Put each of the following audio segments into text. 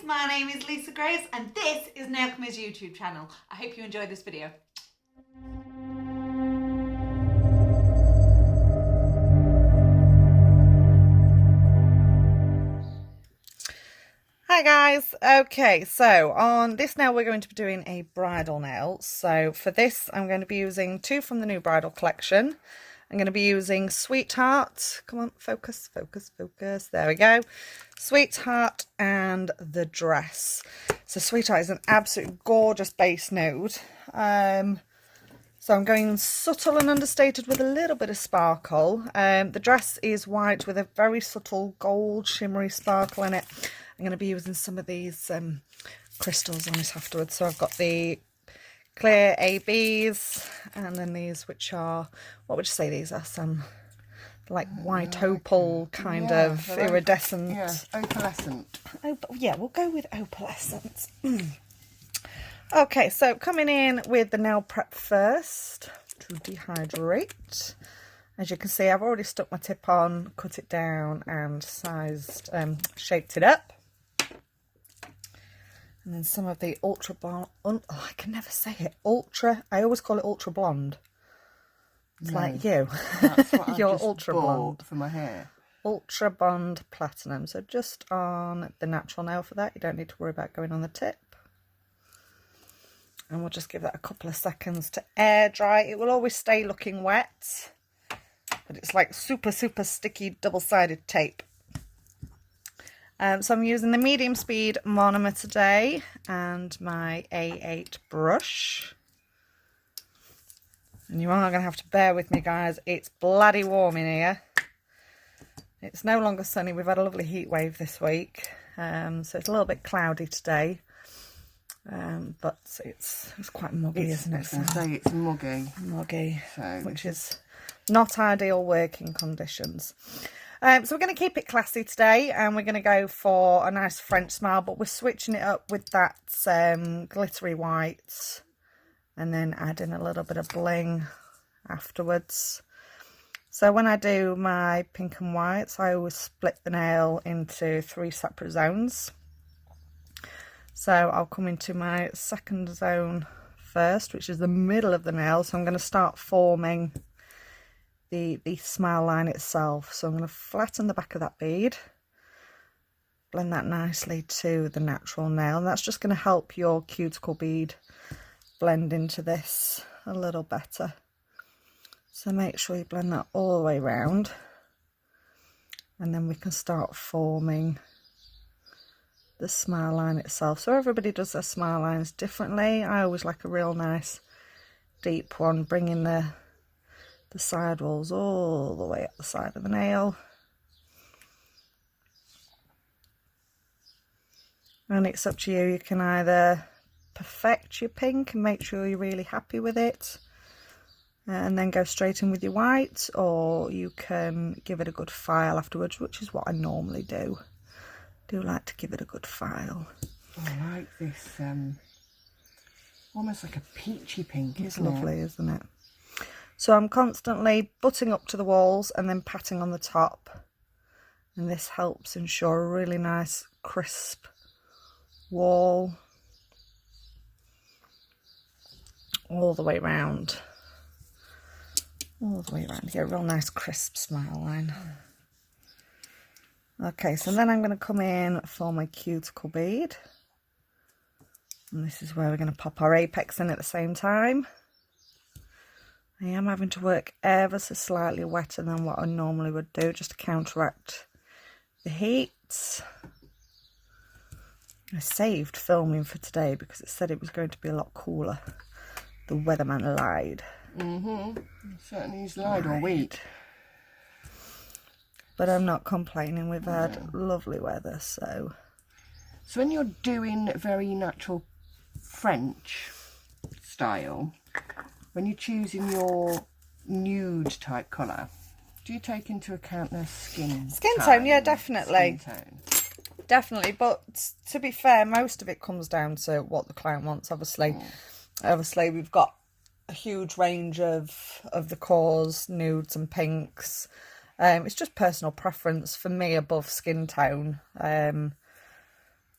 my name is Lisa Grace and this is Nailchemy's YouTube channel. I hope you enjoyed this video. Hi guys, okay, so on this nail we're going to be doing a bridal nail. So for this I'm going to be using two from the new bridal collection. I'm going to be using Sweetheart, come on, focus, focus, focus, there we go, Sweetheart and the Dress. So Sweetheart is an absolute gorgeous base nude. So I'm going subtle and understated with a little bit of sparkle. The dress is white with a very subtle gold shimmery sparkle in it. I'm going to be using some of these crystals on this afterwards. So I've got the clear ABs and then these which are, what would you say these are? Some like white opal kind of iridescent. Yeah, opalescent. Yeah, we'll go with opalescent. Okay, so coming in with the nail prep first to dehydrate. As you can see, I've already stuck my tip on, cut it down and sized, shaped it up. And then some of the ultra blonde, I can never say it, I always call it ultra blonde. It's no, like you. That's what You're I've just ultra bought blonde. For my hair. Ultra Bond Platinum. So just on the natural nail for that. You don't need to worry about going on the tip. And we'll just give that a couple of seconds to air dry. It will always stay looking wet, but it's like super, super sticky double-sided tape. So I'm using the medium speed monomer today and my A8 brush. And you are going to have to bear with me, guys. It's bloody warm in here. It's no longer sunny. We've had a lovely heat wave this week. So it's a little bit cloudy today. But it's quite muggy, isn't it? I say it's muggy. Muggy, so which is not ideal working conditions. So we're going to keep it classy today, and we're going to go for a nice French smile, but we're switching it up with that glittery white, and then adding a little bit of bling afterwards. So when I do my pink and whites, I always split the nail into 3 separate zones. So I'll come into my second zone first, which is the middle of the nail. So I'm going to start forming the smile line itself. So I'm going to flatten the back of that bead, blend that nicely to the natural nail. And that's just going to help your cuticle bead blend into this a little better. So make sure you blend that all the way around. And then we can start forming the smile line itself. So everybody does their smile lines differently. I always like a real nice deep one, bringing the side walls all the way up the side of the nail. And it's up to you. You can either perfect your pink and make sure you're really happy with it and then go straight in with your white, or you can give it a good file afterwards, which is what I normally do. Do like to give it a good file. I like this, almost like a peachy pink, it's lovely, isn't it? So I'm constantly butting up to the walls and then patting on the top, and this helps ensure a really nice crisp wall all the way around. All the way around. You get a real nice crisp smile line. Okay, so then I'm going to come in for my cuticle bead, and this is where we're going to pop our apex in at the same time. I am having to work ever so slightly wetter than what I normally would do, just to counteract the heat. I saved filming for today because it said it was going to be a lot cooler. The weatherman lied. Certainly he's lied all week. But I'm not complaining, we've had lovely weather, so... So when you're doing very natural French style, when you're choosing your nude type colour, do you take into account their skin tone? Yeah, definitely. Skin tone. Definitely, but to be fair, most of it comes down to what the client wants, obviously. Obviously, we've got a huge range of the cores, nudes and pinks. It's just personal preference for me above skin tone.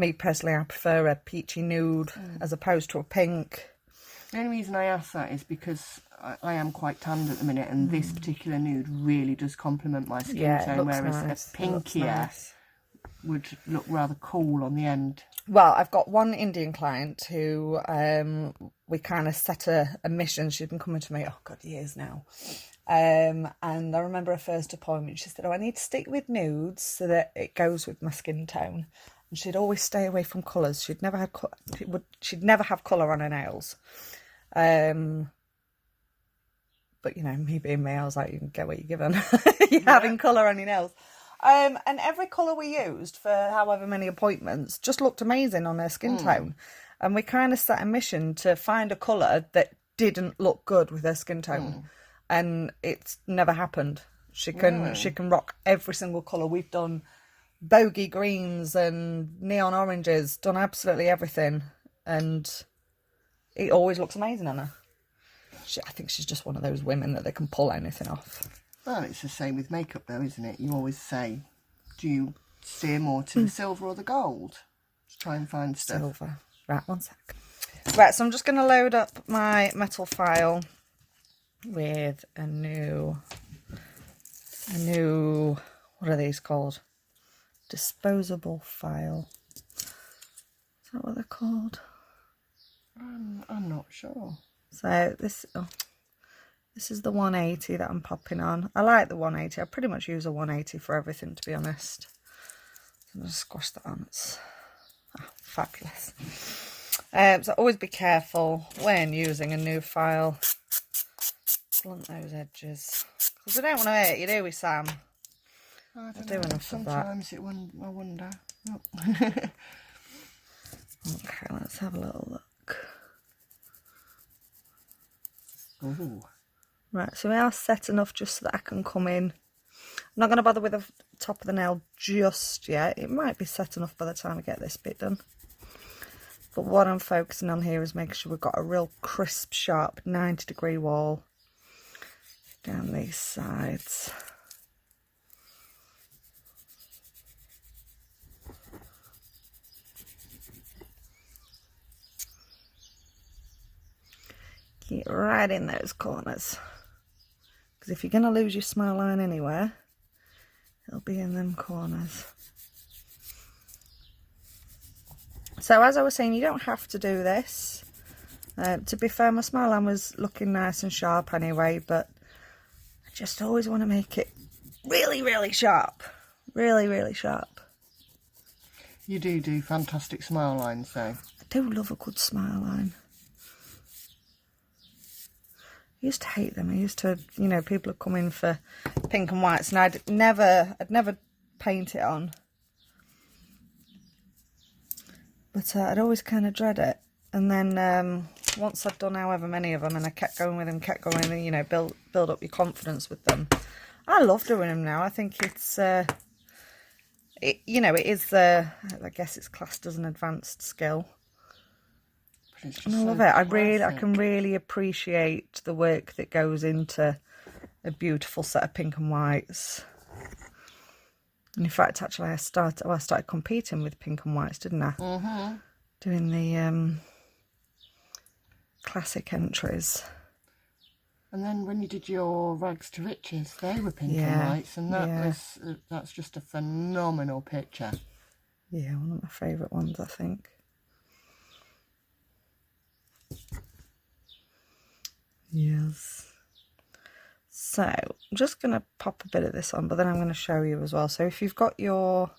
me personally, I prefer a peachy nude as opposed to a pink. The only reason I ask that is because I am quite tanned at the minute, and this particular nude really does complement my skin Yeah, it tone, looks whereas nice. a pinkier would look rather cool on the end. Well, I've got one Indian client who we kind of set a mission. She's been coming to me, oh God, years now. And I remember her first appointment. She said, oh, I need to stick with nudes so that it goes with my skin tone. And she'd always stay away from colours. She'd never have colour on her nails. But, you know, me being me, I was like, you can get what you're given. You're having colour on your nails. And every colour we used for however many appointments just looked amazing on her skin tone. And we kind of set a mission to find a colour that didn't look good with her skin tone. And it's never happened. She can rock every single colour. We've done bogey greens and neon oranges, done absolutely everything. And it always looks amazing on her. I think she's just one of those women that they can pull anything off. Well, it's the same with makeup though, isn't it? You always say, do you steer more to the silver or the gold? To try and find stuff. Silver. Right, one sec. Right, so I'm just going to load up my metal file with a new, what are these called? Disposable file. Is that what they're called? I'm not sure. So this is the 180 that I'm popping on. I like the 180. I pretty much use a 180 for everything, to be honest. I'm going to squash that on. It's fabulous. So always be careful when using a new file. Blunt those edges. Because we don't want to hurt you, do we, Sam? I don't do know. enough of that. Sometimes I wonder. Oh. Okay, let's have a little look. Ooh. Right, so we are set enough just so that I can come in. I'm not going to bother with the top of the nail just yet. It might be set enough by the time I get this bit done. But what I'm focusing on here is making sure we've got a real crisp, sharp 90-degree wall down these sides. Get right in those corners, because if you're going to lose your smile line anywhere, it'll be in them corners. So as I was saying, you don't have to do this. To be fair, my smile line was looking nice and sharp anyway, but I just always want to make it really, really sharp. Really, really sharp. You do fantastic smile lines though. I do love a good smile line. I used to hate them. I used to, you know, people would come in for pink and whites and I'd never paint it on. But I'd always kind of dread it. And then once I'd done however many of them and I kept going with them, and, you know, build up your confidence with them. I love doing them now. I think it's, you know, it is, I guess it's classed as an advanced skill. And I love it. I can really appreciate the work that goes into a beautiful set of pink and whites. And in fact, actually, I started competing with pink and whites, didn't I? Mm-hmm. Doing the classic entries. And then when you did your rags to riches, they were pink and whites, and that's just a phenomenal picture. Yeah, one of my favourite ones, I think. Yes. So I'm just going to pop a bit of this on, but then I'm going to show you as well. So if you've got that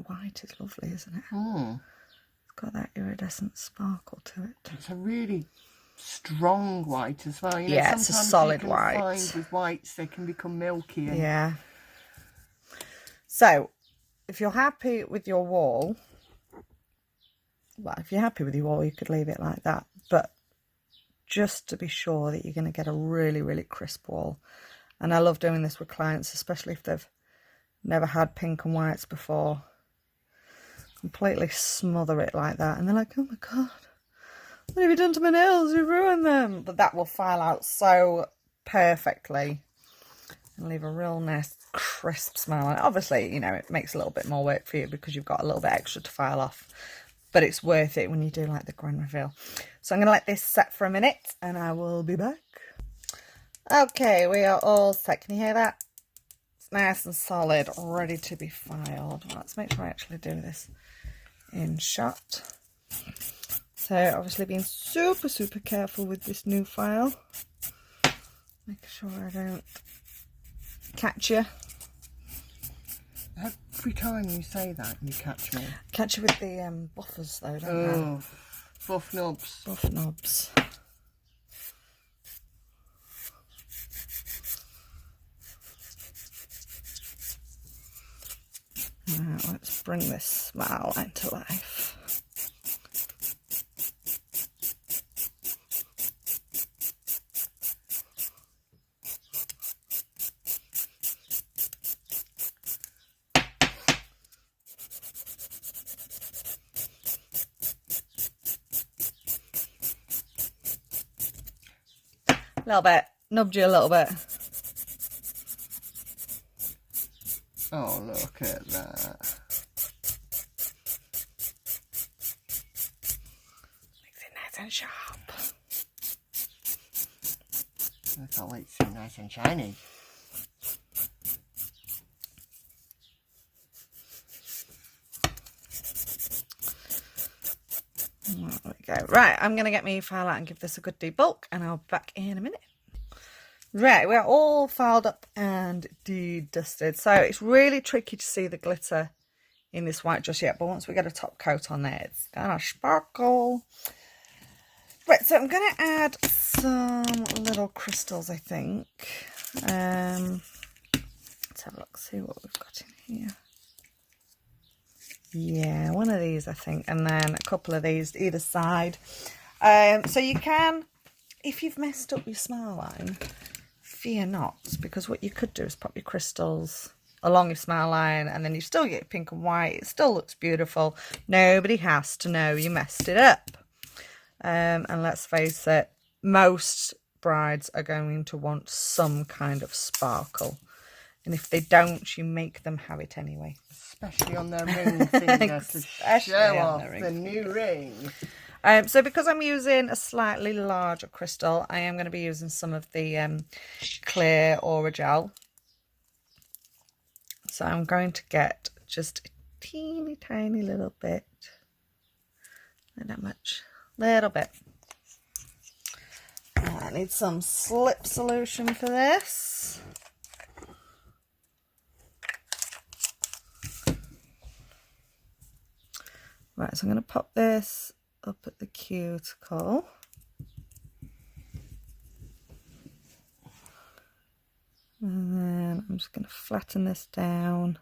white is lovely, isn't it? It's got that iridescent sparkle to it. It's a really strong white as well. You know, yeah, it's a solid you can white. find with whites they can become milky. And... yeah. So if you're happy with your wall, well, if you're happy with your wall, you could leave it like that. But just to be sure that you're going to get a really, really crisp wall. And I love doing this with clients, especially if they've never had pink and whites before. Completely smother it like that. And they're like, oh my God, what have you done to my nails? You ruined them. But that will file out so perfectly. and leave a real nice crisp smell. And obviously, you know, it makes a little bit more work for you because you've got a little bit extra to file off, but it's worth it when you do like the grand reveal. So I'm going to let this set for a minute and I will be back. Okay, we are all set. Can you hear that? It's nice and solid, ready to be filed. Let's make sure I actually do this in shot. So obviously being super, super careful with this new file. Make sure I don't catch you. Every time you say that, you catch me. Catch you with the buffers though, don't Oh, buff knobs. Buff knobs. Right, let's bring this smile into life. A little bit, nubbed you a little bit. Oh, look at that. Makes it nice and sharp. I can't wait to see nice and shiny. There we go. Right, I'm going to get my file out and give this a good debulk, and I'll be back in a minute. Right, we're all filed up and de-dusted. So it's really tricky to see the glitter in this white just yet, but once we get a top coat on there, it's gonna sparkle. Right, so I'm going to add some little crystals, I think. Let's have a look, see what we've got in here. Yeah, one of these, I think, and then a couple of these either side. So you can, if you've messed up your smile line, fear not, because what you could do is pop your crystals along your smile line, and then you still get pink and white. It still looks beautiful. Nobody has to know you messed it up. And let's face it, most brides are going to want some kind of sparkle. And if they don't, you make them have it anyway. Especially on their ring finger to show off the new ring. So because I'm using a slightly larger crystal, I am going to be using some of the clear aura gel. So I'm going to get just a teeny tiny little bit. Not that much. Little bit. I need some slip solution for this. Right, so I'm going to pop this up at the cuticle. And then I'm just going to flatten this down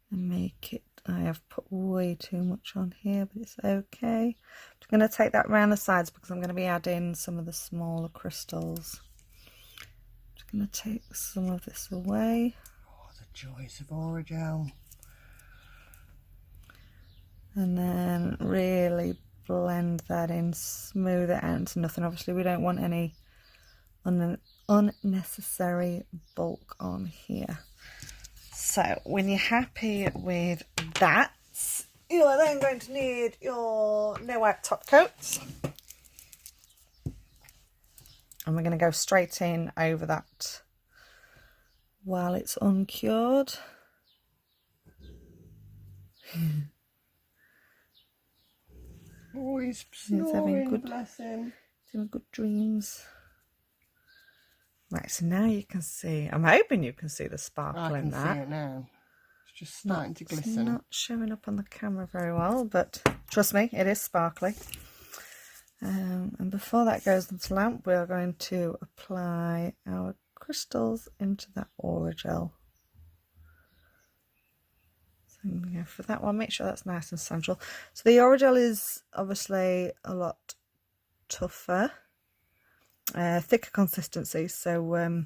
and make it, I have put way too much on here, but it's okay. I'm going to take that around the sides because I'm going to be adding some of the smaller crystals. Just going to take some of this away. Oh, the joys of aura gel. And then really blend that in, smooth it out into nothing. Obviously we don't want any unnecessary bulk on here. So when you're happy with that, you are then going to need your no wipe top coats. And we're going to go straight in over that while it's uncured. Oh, he's snoring, bless him. He's having good dreams. Right, so now you can see, I'm hoping you can see the sparkle in that. I can see it now. It's just starting to glisten. It's not showing up on the camera very well, but trust me, it is sparkly. And before that goes into the lamp, we're going to apply our crystals into that aura gel. So I'm going to go for that one, make sure that's nice and central. So the aura gel is obviously a lot tougher. Thicker consistency, so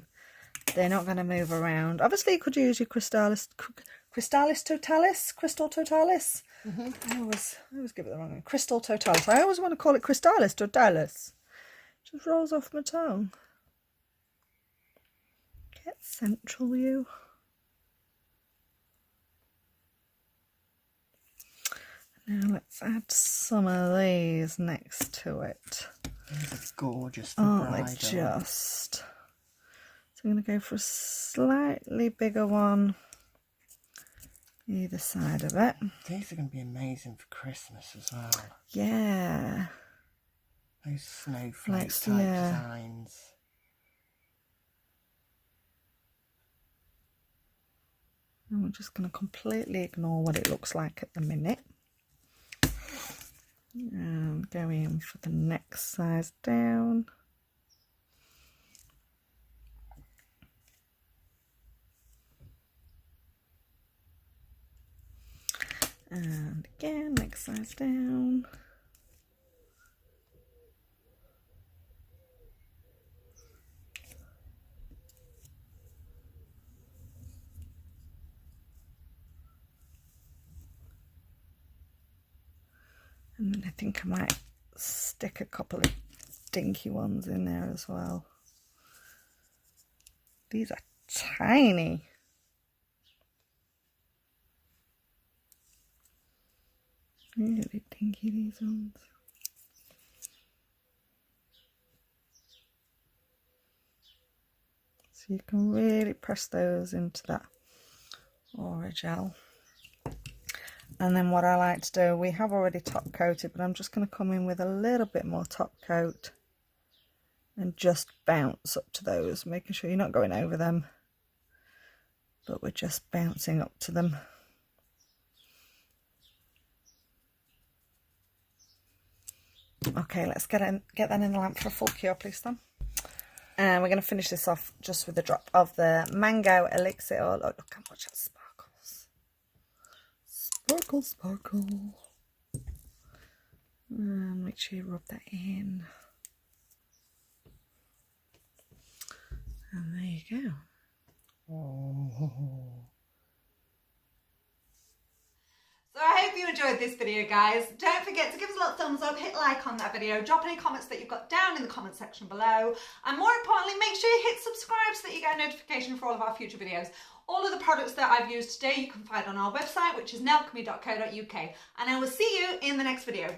they're not going to move around. Obviously you could use your crystal totalis. I always give it the wrong name. Crystal totalis. I always want to call it crystallis totalis. Just rolls off my tongue. Get central view. Now let's add some of these next to it. These are gorgeous for Aren't bridal. they just? So I'm going to go for a slightly bigger one either side of it. These are going to be amazing for Christmas as well. Yeah. Those snowflake type designs. And we're just going to completely ignore what it looks like at the minute. And go in for the next size down. And again, next size down. And then I think I might stick a couple of dinky ones in there as well. These are tiny. Really dinky, these ones. So you can really press those into that Orajel. And then what I like to do, we have already top coated, but I'm just going to come in with a little bit more top coat and just bounce up to those, making sure you're not going over them, but we're just bouncing up to them. Okay, let's get that in the lamp for a full cure, please, Tom. And we're going to finish this off just with a drop of the Mango Elixir. Oh, look how much that sparkles. Sparkle, sparkle. And make sure you rub that in. And there you go. Oh. So I hope you enjoyed this video, guys. Don't forget to give us a little thumbs up, hit like on that video, drop any comments that you've got down in the comment section below, and more importantly, make sure you hit subscribe so that you get a notification for all of our future videos. All of the products that I've used today you can find on our website, which is nailchemy.co.uk, and I will see you in the next video.